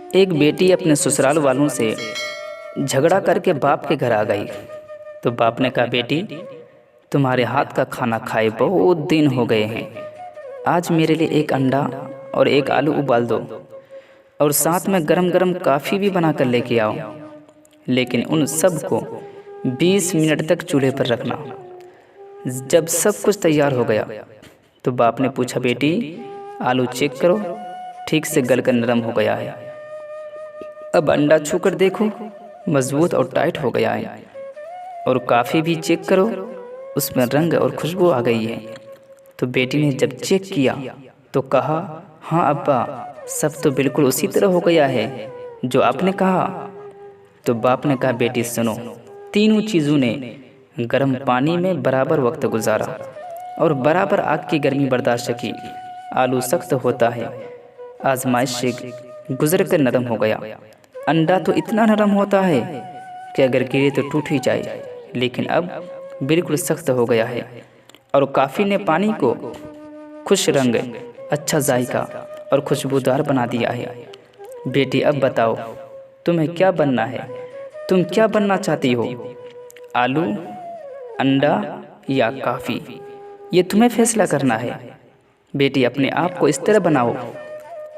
एक बेटी अपने ससुराल वालों से झगड़ा करके बाप के घर आ गई। तो बाप ने कहा, बेटी तुम्हारे हाथ का खाना खाए बहुत दिन हो गए हैं, आज मेरे लिए एक अंडा और एक आलू उबाल दो और साथ में गरम गरम कॉफ़ी भी बना कर लेके आओ, लेकिन उन सब को 20 मिनट तक चूल्हे पर रखना। जब सब कुछ तैयार हो गया तो बाप ने पूछा, बेटी आलू चेक करो, ठीक से गलकर नरम हो गया है। अब अंडा छूकर देखो, मजबूत और टाइट हो गया है। और कॉफ़ी भी चेक करो, उसमें रंग और खुशबू आ गई है। तो बेटी ने जब चेक किया तो कहा, हाँ अब्बा, सब तो बिल्कुल उसी तरह हो गया है जो आपने कहा। तो बाप ने कहा, बेटी सुनो, तीनों चीज़ों ने गर्म पानी में बराबर वक्त गुजारा और बराबर आग की गर्मी बर्दाश्त की। आलू सख्त होता है, आजमाइश से गुजर कर नरम हो गया। अंडा तो इतना नरम होता है कि अगर गिरे तो टूट ही जाए, लेकिन अब बिल्कुल सख्त हो गया है। और कॉफ़ी ने पानी को खुश रंग, अच्छा जायका और खुशबूदार बना दिया है। बेटी अब बताओ, तुम्हें क्या बनना है? तुम क्या बनना चाहती हो? आलू, अंडा या कॉफ़ी? ये तुम्हें फैसला करना है। बेटी अपने आप को इस तरह बनाओ,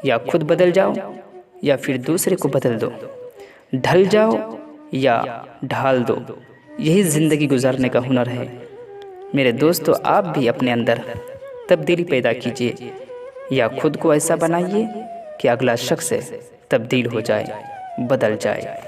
या खुद बदल जाओ या फिर दूसरे को बदल दो, ढल जाओ या ढाल दो। यही ज़िंदगी गुजारने का हुनर है। मेरे दोस्तों, आप भी अपने अंदर तब्दीली पैदा कीजिए, या खुद को ऐसा बनाइए कि अगला शख्स तब्दील हो जाए, बदल जाए।